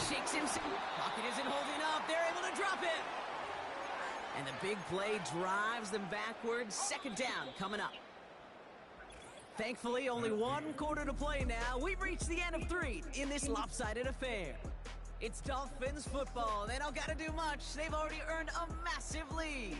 Shakes himself. Pocket isn't holding up. They're able to drop it. And the big play drives them backwards. Second down coming up. Thankfully, only one quarter to play now. We've reached the end of 3 in this lopsided affair. It's Dolphins football. They don't got to do much. They've already earned a massive lead.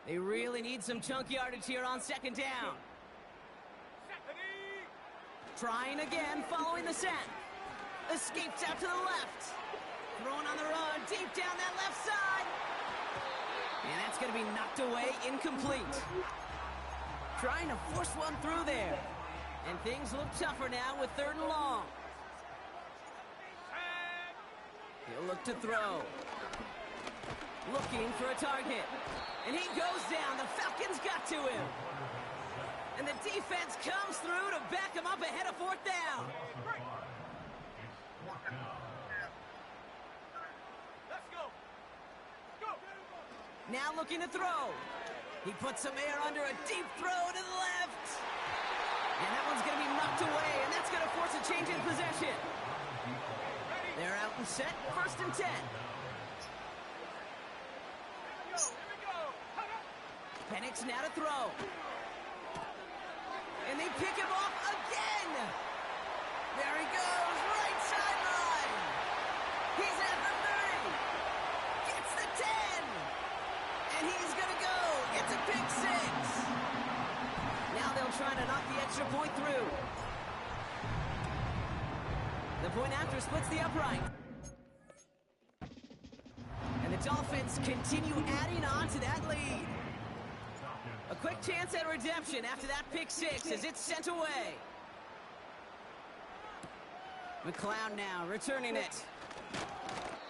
They really need some chunk yardage here on second down. Trying again, following the set. Escapes out to the left. Thrown on the run, deep down that left side. And that's going to be knocked away, incomplete. Trying to force one through there. And things look tougher now with 3rd and long. He'll look to throw. Looking for a target. And he goes down. The Falcons got to him. And the defense comes through to back him up ahead of 4th down. Now looking to throw. He puts some air under a deep throw to the left. And that one's going to be knocked away, and that's going to force a change in possession. They're out and set, 1st and 10. Penix now to throw. And they pick him off again. There he goes, right sideline. He's at the 30. Gets the 10. And he's going to go. It's a pick 6. Now they'll try to knock the extra point through. The point after splits the upright. And the Dolphins continue adding on to that lead. A quick chance at redemption after that pick 6 as it's sent away. McLeod now returning it.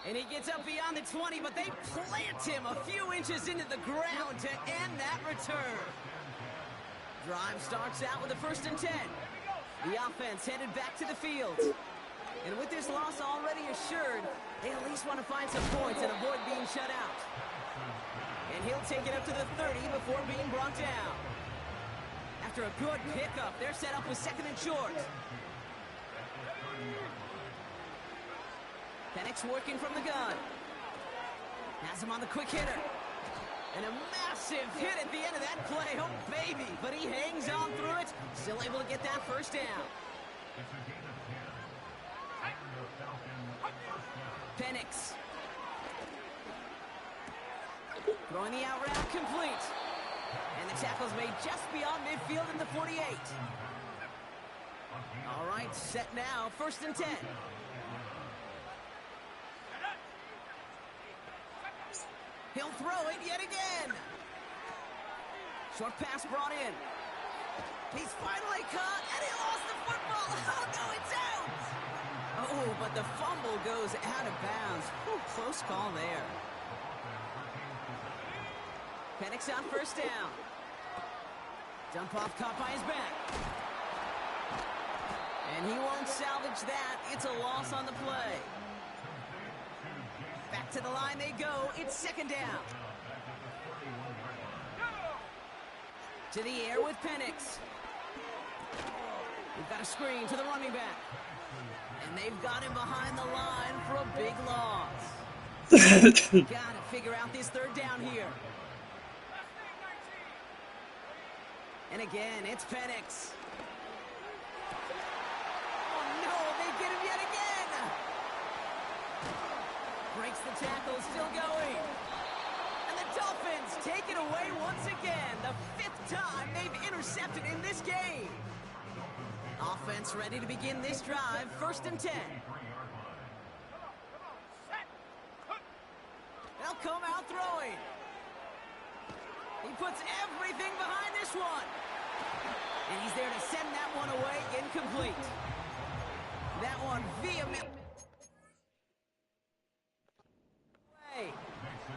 And he gets up beyond the 20, but they plant him a few inches into the ground to end that return. Drive starts out with a 1st and 10. The offense headed back to the field. And with this loss already assured, they at least want to find some points and avoid being shut out. And he'll take it up to the 30 before being brought down. After a good pickup, they're set up with 2nd and short. Penix working from the gun. Has him on the quick hitter. And a massive hit at the end of that play. Oh, baby. But he hangs on through it. Still able to get that 1st down. Penix. Throwing the out route complete. And the tackle's made just beyond midfield in the 48. All right, set now. 1st and 10. He'll throw it yet again. Short pass brought in. He's finally caught, and he lost the football. Oh, no, it's out. Oh, but the fumble goes out of bounds. Ooh, close call there. Penix on 1st down. Dump off caught by his back. And he won't salvage that. It's a loss on the play. Back to the line they go. It's 2nd down. To the air with Penix. We've got a screen to the running back. And they've got him behind the line for a big loss. Gotta figure out this 3rd down here. And again, it's Penix. Oh no, they get him yet again. Breaks the tackle, still going. And the Dolphins take it away once again. The 5th time they've intercepted in this game. Offense ready to begin this drive. 1st and 10. They'll come out throwing. He puts everything behind this one. And he's there to send that one away incomplete. That one via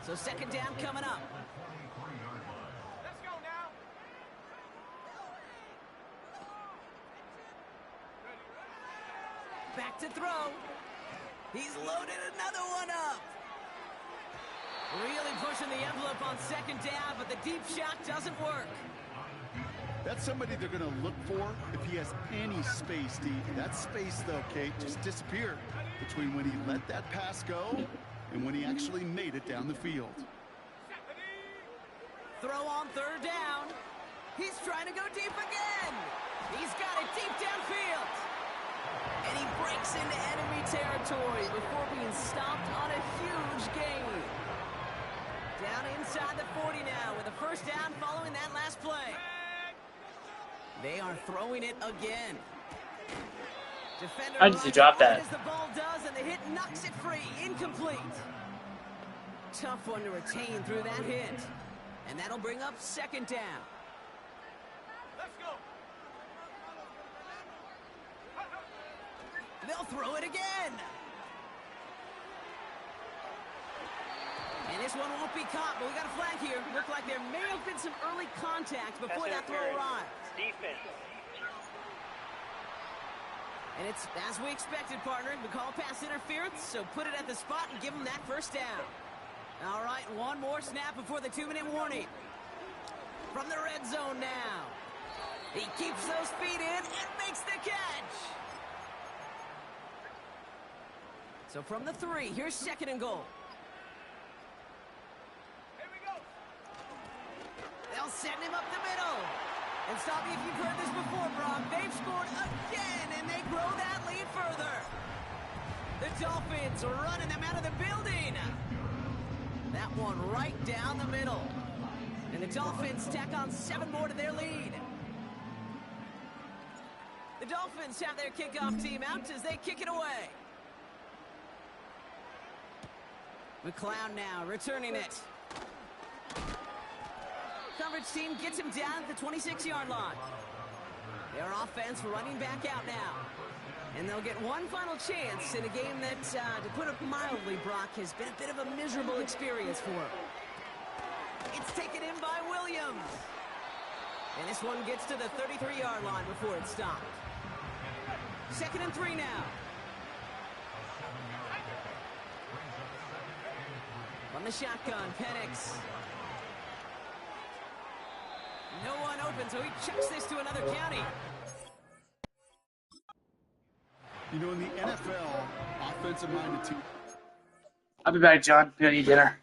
So second down coming up. Let's go now. Back to throw. He's loaded another one up. Really pushing the envelope on second down, but the deep shot doesn't work. That's somebody they're going to look for if he has any space, Steve. That space, though, Kate, just disappeared between when he let that pass go and when he actually made it down the field. Throw on third down. He's trying to go deep again. He's got it deep downfield. And he breaks into enemy territory before being stopped on a huge gain. Down inside the 40 now with a first down following that last play. They are throwing it again. Defender How did he drop that? as the ball does, and the hit knocks it free. Incomplete. Tough one to retain through that hit. And that'll bring up second down. Let's go. They'll throw it again. And this one won't be caught, but we got a flag here. Looked like there may have been some early contact before that throw arrived. Defense. And it's as we expected, partner. We call pass interference, so put it at the spot and give them that first down. All right, one more snap before the 2-minute warning. From the red zone now. He keeps those feet in and makes the catch. So from the 3, here's second and goal. Here we go. They'll send him up the middle. And stop me if you've heard this before, Brock. They've scored again, and they grow that lead further. The Dolphins are running them out of the building. That one right down the middle. And the Dolphins tack on 7 more to their lead. The Dolphins have their kickoff team out as they kick it away. McLeod now returning it. Coverage team gets him down at the 26-yard line. Their offense running back out now. And they'll get one final chance in a game that, to put it mildly, Brock, has been a bit of a miserable experience for him. It's taken in by Williams. And this one gets to the 33-yard line before it's stopped. Second and 3 now. From the shotgun, Penix. No one open, so he chucks this to another county. You know, in the NFL, offensive-minded team. I'll be back, John. I'm gonna eat dinner.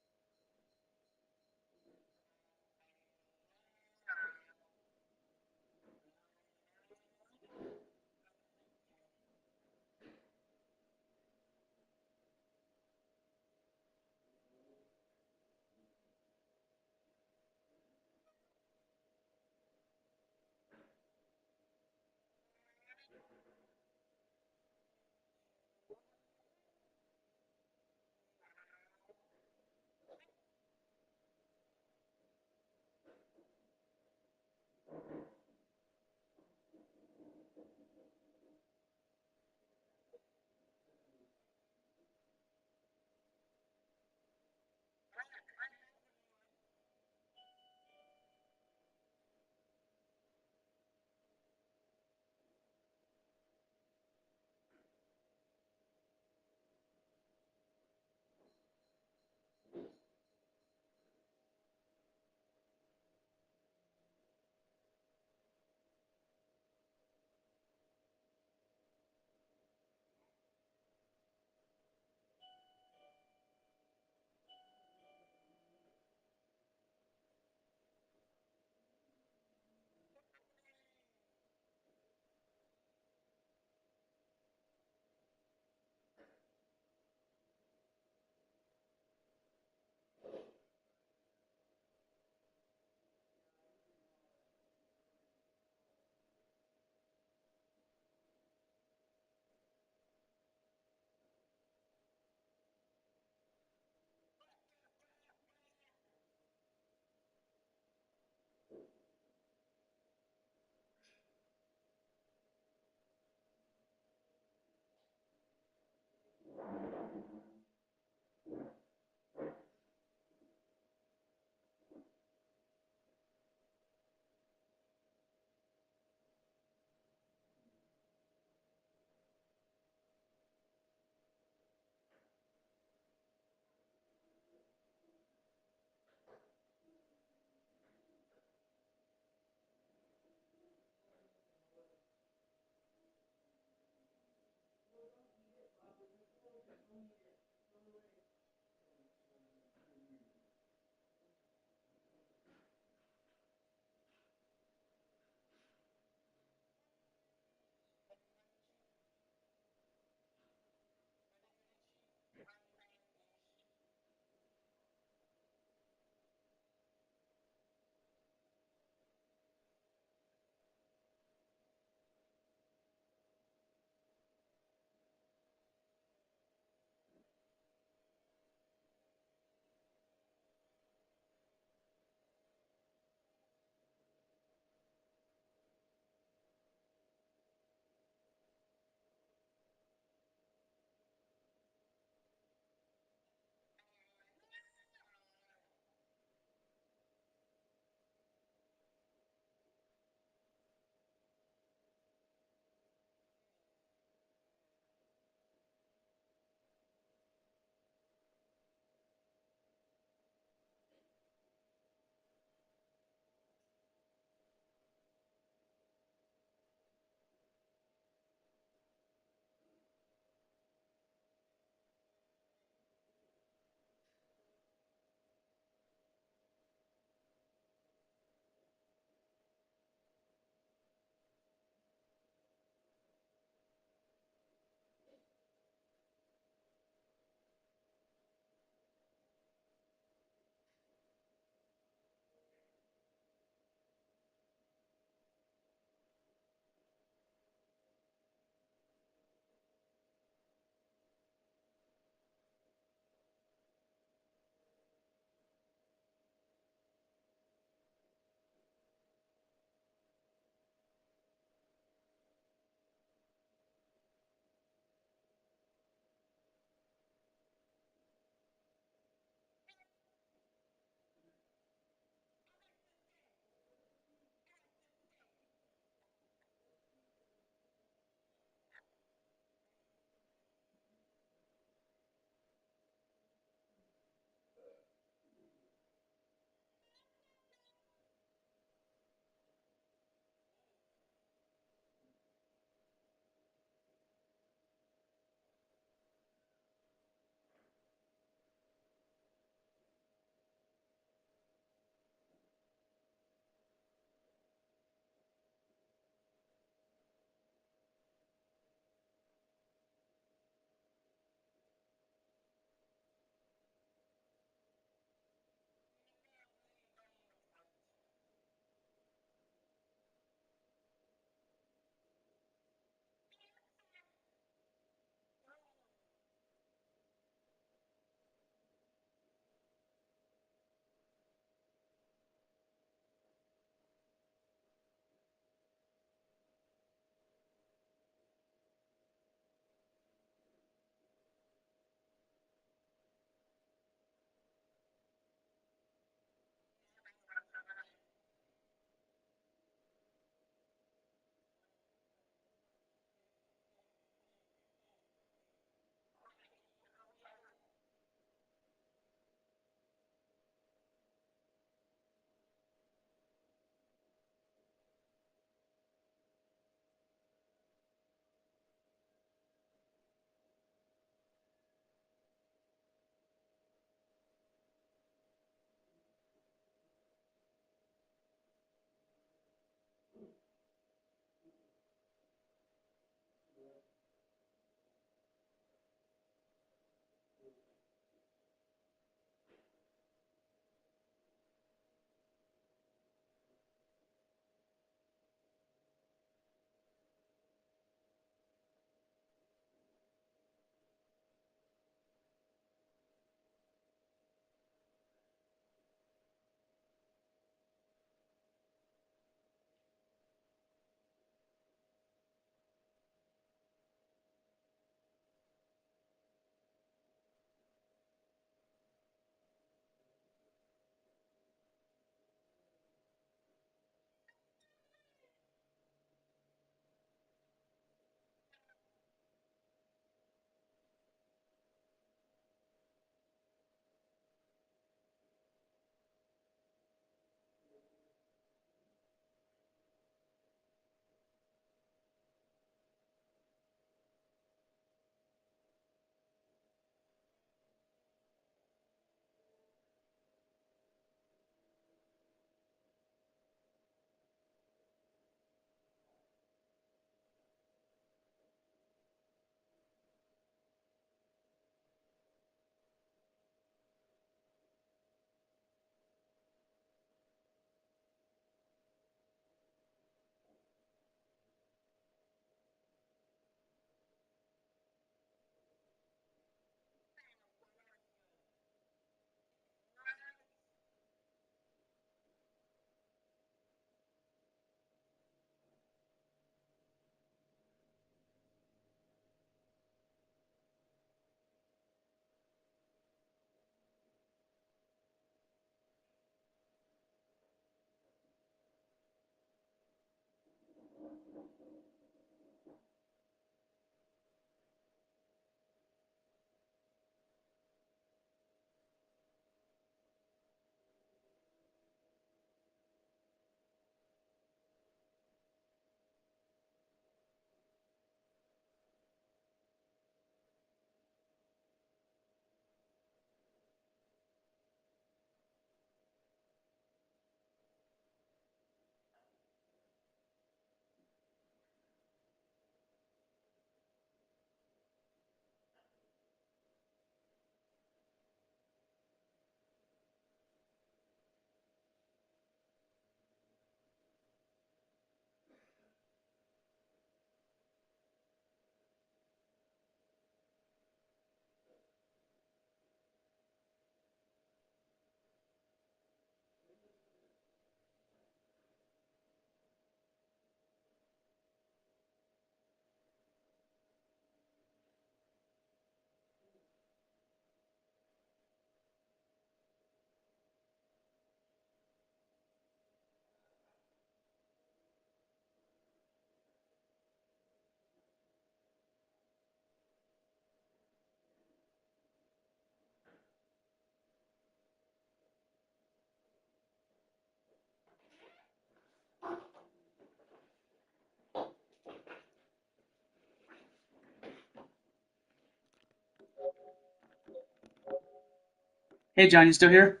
Hey, John, you still here?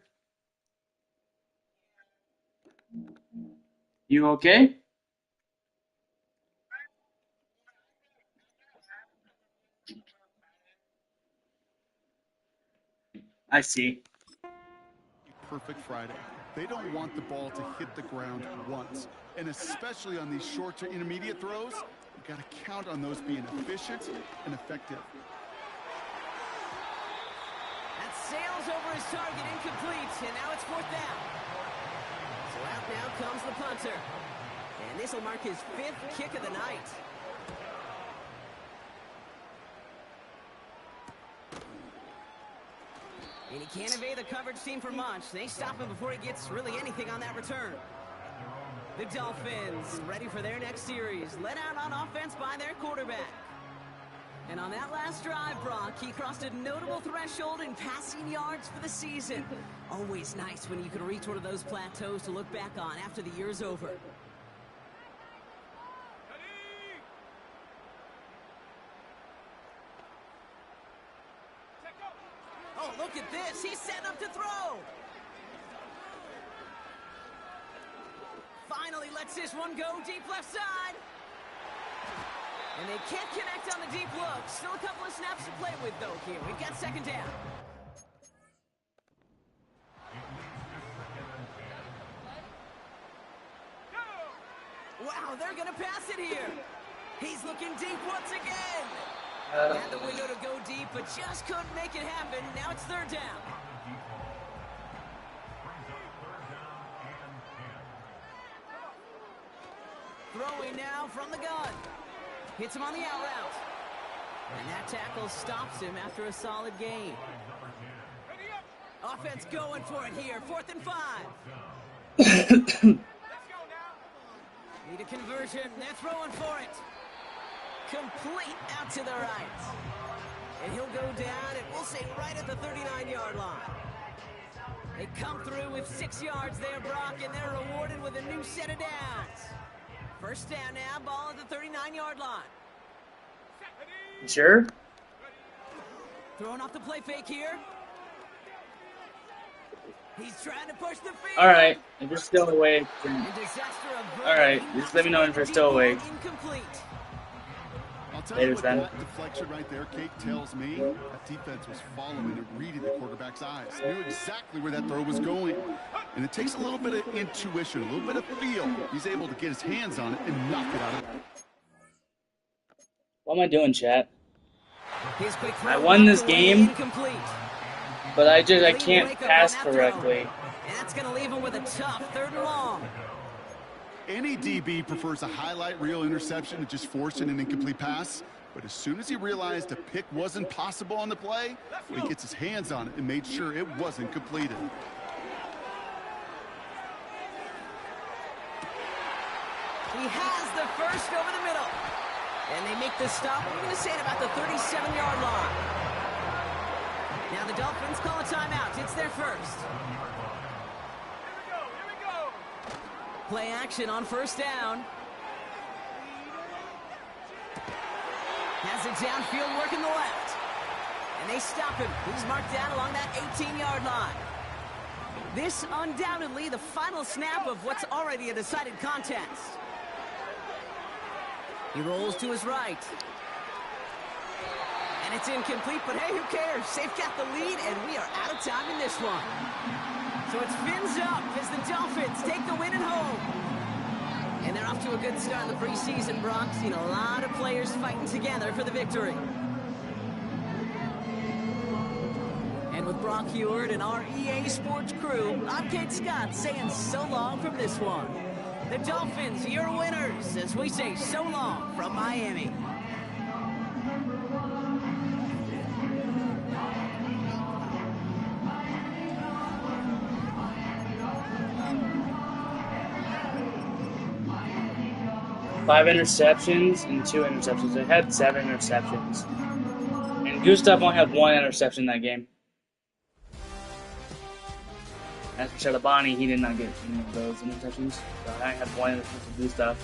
You okay? I see. Perfect Friday. They don't want the ball to hit the ground once. And especially on these short to intermediate throws, you got to count on those being efficient and effective. That sails over his target, incomplete, and now it's 4th down. So out now comes the punter. And this will mark his 5th kick of the night. And he can't evade the coverage team for much. They stop him before he gets really anything on that return. The Dolphins ready for their next series, led out on offense by their quarterback. And on that last drive, Brock, he crossed a notable threshold in passing yards for the season. Always nice when you can reach one of those plateaus to look back on after the year's over. Oh, look at this. He's set up to throw. Finally lets this one go deep left side. And they can't connect on the deep look. Still a couple of snaps to play with, though, here. We've got 2nd down. Wow, they're going to pass it here. He's looking deep once again. Had the window to go deep, but just couldn't make it happen. Now it's 3rd down. Throwing now from the gun. Hits him on the out route. And that tackle stops him after a solid gain. Offense going for it here. 4th and 5. Need a conversion. They're throwing for it. Complete out to the right. And he'll go down, and we'll say right at the 39-yard line. They come through with 6 yards there, Brock, and they're rewarded with a new set of downs. 1st down now, ball at the 39-yard line. Sure? Throwing off the play fake here. He's trying to push the field. Alright, if you're still awake, then... Disaster averted. Alright, just let me know if you're still awake. Incomplete. I'll tell you what that deflection right there, Kate, tells me that defense was following and reading the quarterback's eyes. Knew exactly where that throw was going. And it takes a little bit of intuition, a little bit of feel. He's able to get his hands on it and knock it out of it. What am I doing, chat? I won this game, but I can't pass correctly. And that's going to leave him with a tough 3rd and long. Any DB prefers a highlight reel interception to just forcing an incomplete pass. But as soon as he realized a pick wasn't possible on the play, he gets his hands on it and made sure it wasn't completed. He has the first over the middle. And they make the stop. What are we going to say at about the 37-yard line? Now the Dolphins call a timeout. It's their first. Play action on 1st down. Has it downfield working the left. And they stop him. He's marked down along that 18-yard line. This undoubtedly the final snap of what's already a decided contest. He rolls to his right. And it's incomplete, but hey, who cares? They've got the lead, and we are out of time in this one. So it's fins up as the Dolphins take the win at home. And they're off to a good start in the preseason, Brock. Seen a lot of players fighting together for the victory. And with Brock Heward and our EA Sports crew, I'm Kate Scott saying so long from this one. The Dolphins, your winners, as we say so long from Miami. Five interceptions and 2 interceptions. They had 7 interceptions. And Gustav only had 1 interception in that game. As for Shadabani, he did not get any of those interceptions. So I had 1 interception for Gustav.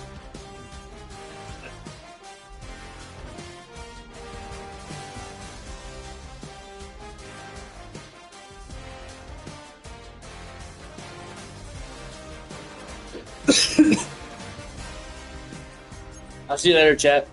I'll see you later, chat.